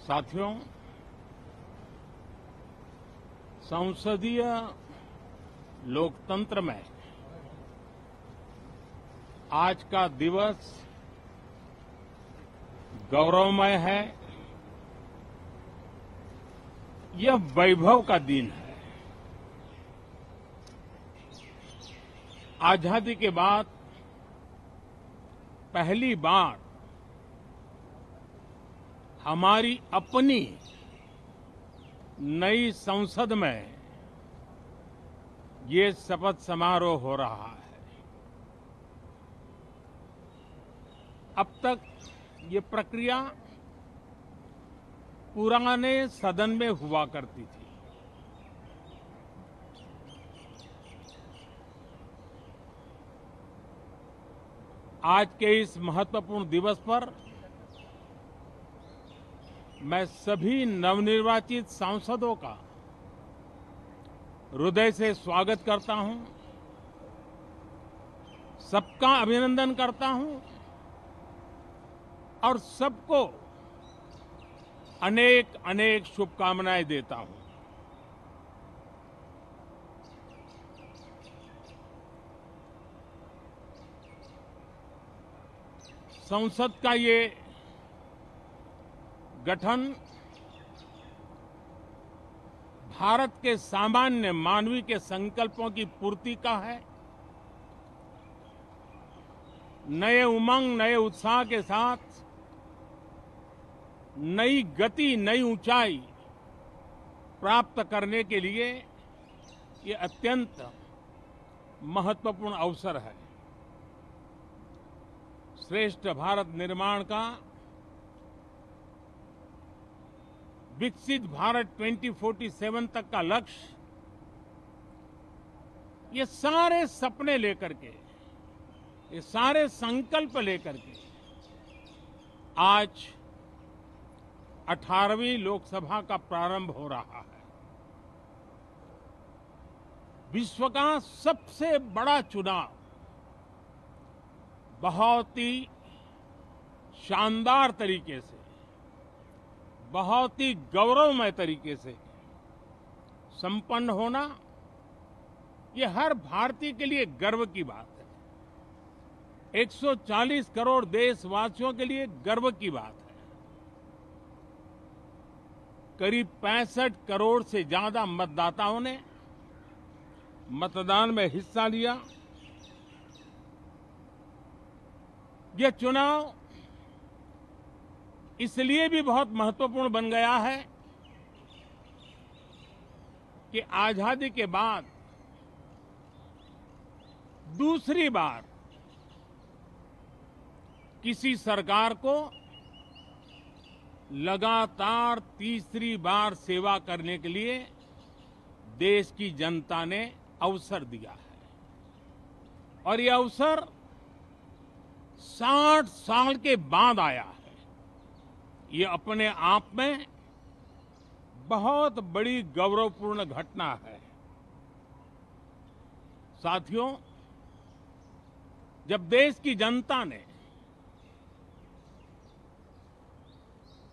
साथियों, संसदीय लोकतंत्र में आज का दिवस गौरवमय है। यह वैभव का दिन है। आजादी के बाद पहली बार हमारी अपनी नई संसद में ये शपथ समारोह हो रहा है। अब तक ये प्रक्रिया पुराने सदन में हुआ करती थी। आज के इस महत्वपूर्ण दिवस पर मैं सभी नवनिर्वाचित सांसदों का हृदय से स्वागत करता हूं, सबका अभिनंदन करता हूं और सबको अनेक अनेक शुभकामनाएं देता हूं। संसद का ये गठन भारत के सामान्य मानवीय के संकल्पों की पूर्ति का है। नए उमंग, नए उत्साह के साथ नई गति, नई ऊंचाई प्राप्त करने के लिए ये अत्यंत महत्वपूर्ण अवसर है। श्रेष्ठ भारत निर्माण का, विकसित भारत 2047 तक का लक्ष्य, ये सारे सपने लेकर के, ये सारे संकल्प लेकर के आज 18वीं लोकसभा का प्रारंभ हो रहा है। विश्व का सबसे बड़ा चुनाव बहुत ही शानदार तरीके से, बहुत ही गौरवमय तरीके से संपन्न होना, ये हर भारतीय के लिए गर्व की बात है। 140 करोड़ देशवासियों के लिए गर्व की बात है। करीब 65 करोड़ से ज्यादा मतदाताओं ने मतदान में हिस्सा लिया। यह चुनाव इसलिए भी बहुत महत्वपूर्ण बन गया है कि आजादी के बाद दूसरी बार किसी सरकार को लगातार तीसरी बार सेवा करने के लिए देश की जनता ने अवसर दिया है। और यह अवसर 60 साल के बाद आया है। ये अपने आप में बहुत बड़ी गौरवपूर्ण घटना है। साथियों, जब देश की जनता ने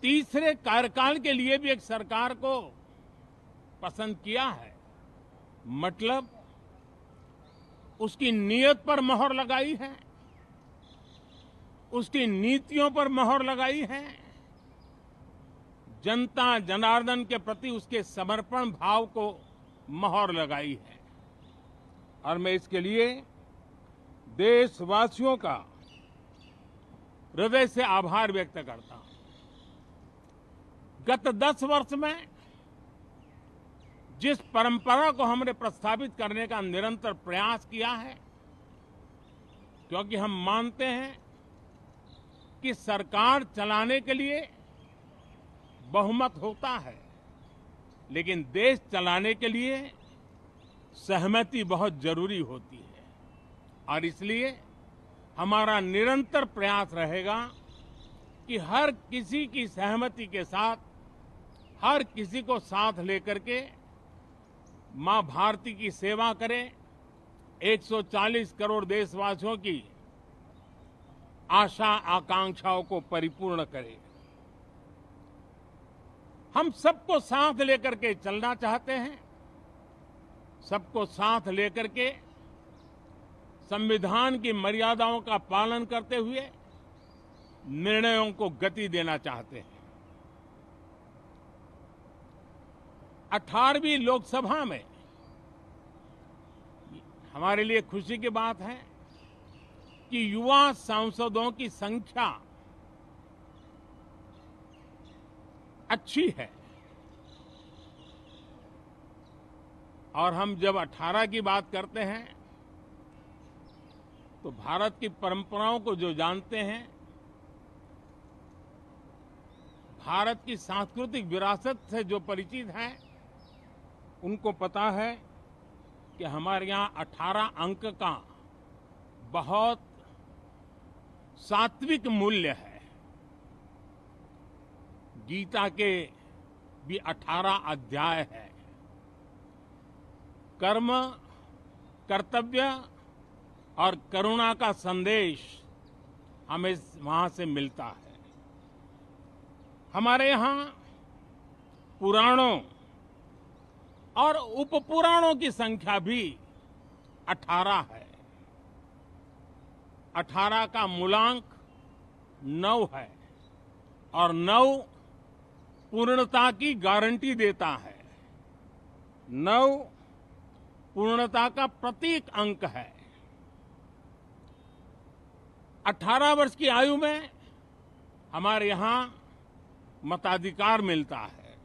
तीसरे कार्यकाल के लिए भी एक सरकार को पसंद किया है, मतलब उसकी नीयत पर मोहर लगाई है, उसकी नीतियों पर मोहर लगाई है, जनता जनार्दन के प्रति उसके समर्पण भाव को मोहर लगाई है। और मैं इसके लिए देशवासियों का हृदय से आभार व्यक्त करता हूं। गत 10 वर्ष में जिस परंपरा को हमने प्रस्थापित करने का निरंतर प्रयास किया है, क्योंकि हम मानते हैं कि सरकार चलाने के लिए बहुमत होता है, लेकिन देश चलाने के लिए सहमति बहुत जरूरी होती है। और इसलिए हमारा निरंतर प्रयास रहेगा कि हर किसी की सहमति के साथ, हर किसी को साथ लेकर के मां भारती की सेवा करें, 140 करोड़ देशवासियों की आशा आकांक्षाओं को परिपूर्ण करें। हम सबको साथ लेकर के चलना चाहते हैं। सबको साथ लेकर के संविधान की मर्यादाओं का पालन करते हुए निर्णयों को गति देना चाहते हैं। 18वीं लोकसभा में हमारे लिए खुशी की बात है कि युवा सांसदों की संख्या अच्छी है। और हम जब 18 की बात करते हैं तो भारत की परंपराओं को जो जानते हैं, भारत की सांस्कृतिक विरासत से जो परिचित हैं, उनको पता है कि हमारे यहाँ 18 अंक का बहुत सात्विक मूल्य है। गीता के भी 18 अध्याय है। कर्म, कर्तव्य और करुणा का संदेश हमें वहां से मिलता है। हमारे यहाँ पुराणों और उपपुराणों की संख्या भी 18 है। 18 का मूलांक 9 है और 9 पूर्णता की गारंटी देता है। 9 पूर्णता का प्रतीक अंक है। 18 वर्ष की आयु में हमारे यहाँ मताधिकार मिलता है।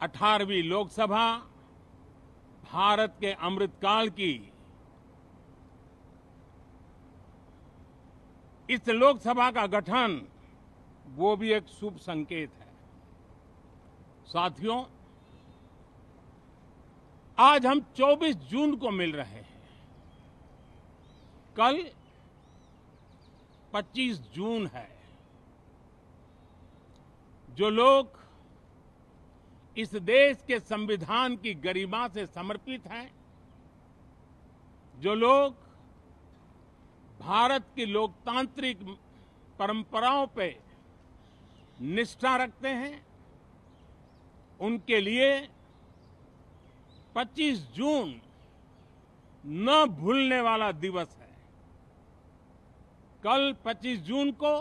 18वीं लोकसभा भारत के अमृतकाल की इस लोकसभा का गठन वो भी एक शुभ संकेत है। साथियों, आज हम 24 जून को मिल रहे हैं। कल 25 जून है। जो लोग इस देश के संविधान की गरिमा से समर्पित हैं, जो लोग भारत की लोकतांत्रिक परंपराओं पे निष्ठा रखते हैं, उनके लिए 25 जून न भूलने वाला दिवस है। कल 25 जून को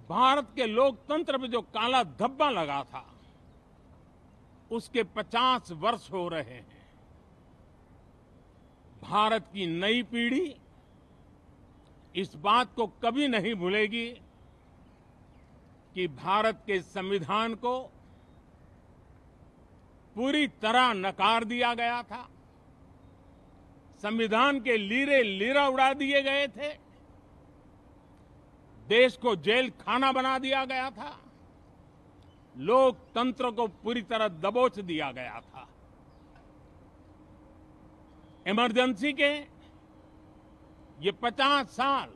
भारत के लोकतंत्र में जो काला धब्बा लगा था, उसके 50 वर्ष हो रहे हैं। भारत की नई पीढ़ी इस बात को कभी नहीं भूलेगी कि भारत के संविधान को पूरी तरह नकार दिया गया था। संविधान के लीरे लीरा उड़ा दिए गए थे। देश को जेल खाना बना दिया गया था। लोकतंत्र को पूरी तरह दबोच दिया गया था। इमरजेंसी के ये 50 साल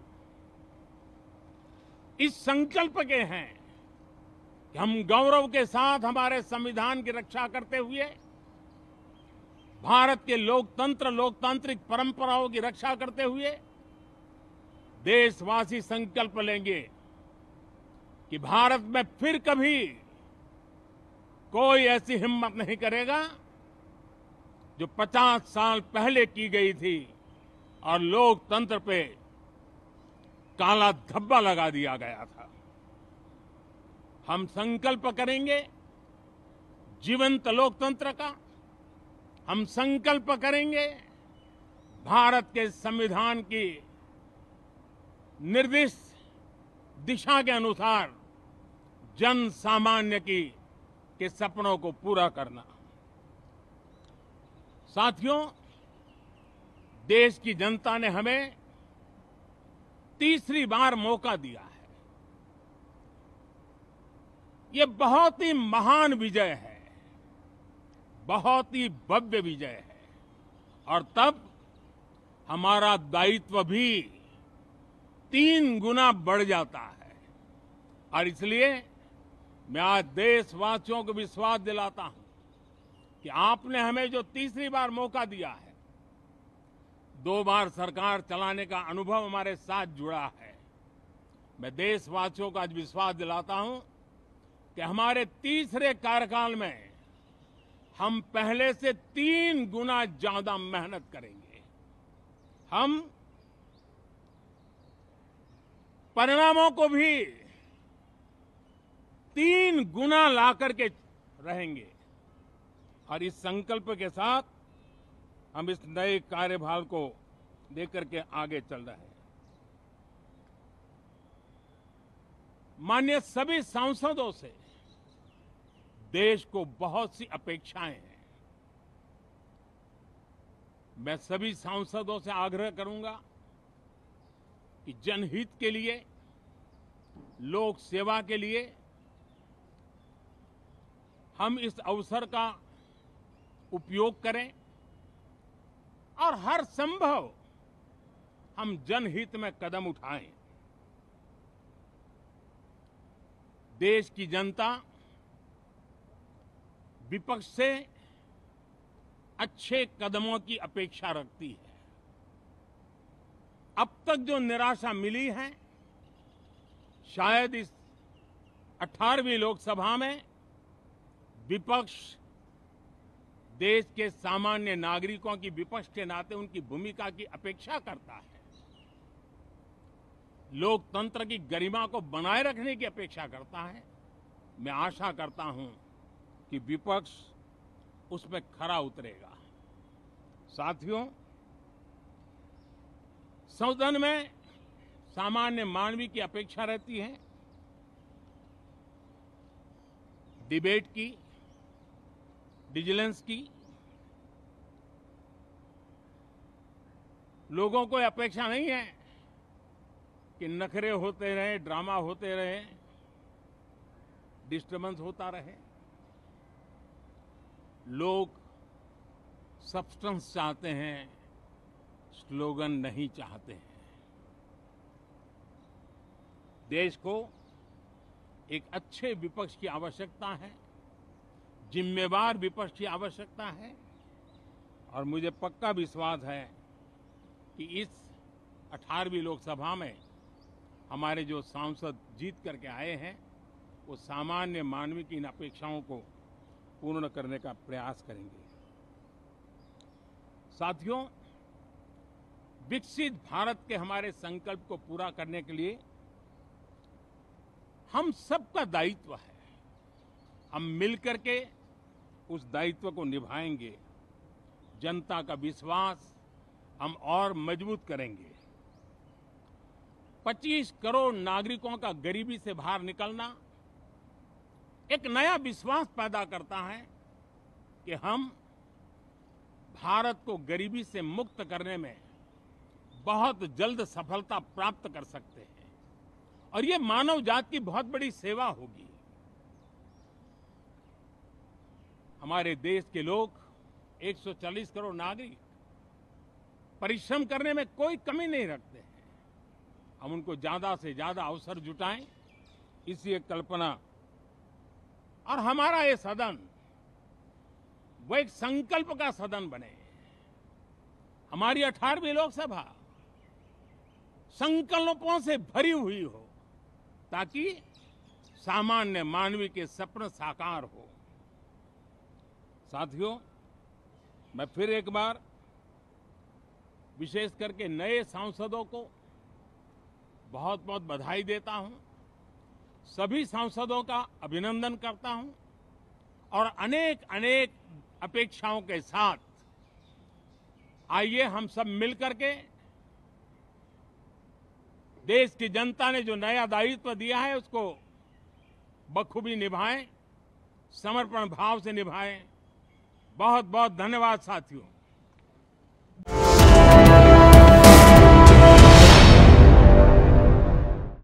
इस संकल्प के हैं कि हम गौरव के साथ हमारे संविधान की रक्षा करते हुए भारत के लोकतंत्र, लोकतांत्रिक परंपराओं की रक्षा करते हुए देशवासी संकल्प लेंगे कि भारत में फिर कभी कोई ऐसी हिम्मत नहीं करेगा जो 50 साल पहले की गई थी और लोकतंत्र पे काला धब्बा लगा दिया गया था। हम संकल्प करेंगे जीवंत लोकतंत्र का। हम संकल्प करेंगे भारत के संविधान की निर्दिष्ट दिशा के अनुसार जन सामान्य के सपनों को पूरा करना। साथियों, देश की जनता ने हमें तीसरी बार मौका दिया है। ये बहुत ही महान विजय है, बहुत ही भव्य विजय है और तब हमारा दायित्व भी 3 गुना बढ़ जाता है। और इसलिए मैं आज देशवासियों को विश्वास दिलाता हूं कि आपने हमें जो तीसरी बार मौका दिया है, 2 बार सरकार चलाने का अनुभव हमारे साथ जुड़ा है। मैं देशवासियों को आज विश्वास दिलाता हूं कि हमारे तीसरे कार्यकाल में हम पहले से 3 गुना ज्यादा मेहनत करेंगे। हम परिणामों को भी 3 गुना ला करके रहेंगे और इस संकल्प के साथ हम इस नए कार्यभार को लेकर के आगे चल रहे हैं। माननीय सभी सांसदों से देश को बहुत सी अपेक्षाएं हैं। मैं सभी सांसदों से आग्रह करूंगा कि जनहित के लिए, लोक सेवा के लिए हम इस अवसर का उपयोग करें और हर संभव हम जनहित में कदम उठाएं। देश की जनता विपक्ष से अच्छे कदमों की अपेक्षा रखती है। अब तक जो निराशा मिली है, शायद इस 18वीं लोकसभा में विपक्ष देश के सामान्य नागरिकों की विपक्ष के नाते उनकी भूमिका की अपेक्षा करता है, लोकतंत्र की गरिमा को बनाए रखने की अपेक्षा करता है। मैं आशा करता हूं कि विपक्ष उसमें खरा उतरेगा। साथियों, सदन में सामान्य मानवीय की अपेक्षा रहती है डिबेट की, विजिलेंस की। लोगों को अपेक्षा नहीं है कि नखरे होते रहे, ड्रामा होते रहे, डिस्टर्बेंस होता रहे। लोग सब्सटेंस चाहते हैं, स्लोगन नहीं चाहते हैं। देश को एक अच्छे विपक्ष की आवश्यकता है, जिम्मेवार विपक्ष की आवश्यकता है और मुझे पक्का विश्वास है कि इस 18वीं लोकसभा में हमारे जो सांसद जीत करके आए हैं वो सामान्य मानवीय की इन अपेक्षाओं को पूर्ण करने का प्रयास करेंगे। साथियों, विकसित भारत के हमारे संकल्प को पूरा करने के लिए हम सबका दायित्व है। हम मिलकर के उस दायित्व को निभाएंगे। जनता का विश्वास हम और मजबूत करेंगे। 25 करोड़ नागरिकों का गरीबी से बाहर निकलना एक नया विश्वास पैदा करता है कि हम भारत को गरीबी से मुक्त करने में बहुत जल्द सफलता प्राप्त कर सकते हैं और ये मानव जाति की बहुत बड़ी सेवा होगी। हमारे देश के लोग 140 करोड़ नागरिक परिश्रम करने में कोई कमी नहीं रखते हैं। हम उनको ज्यादा से ज्यादा अवसर जुटाएं, इसी एक कल्पना। और हमारा ये सदन वो एक संकल्प का सदन बने। हमारी 18वीं लोकसभा संकल्पों से भरी हुई हो ताकि सामान्य मानवीय के सपने साकार हो। साथियों, मैं फिर एक बार विशेष करके नए सांसदों को बहुत बहुत बधाई देता हूं, सभी सांसदों का अभिनंदन करता हूं और अनेक अनेक अपेक्षाओं के साथ आइए हम सब मिलकर के देश की जनता ने जो नया दायित्व दिया है उसको बखूबी निभाएं, समर्पण भाव से निभाएं। बहुत बहुत धन्यवाद साथियों।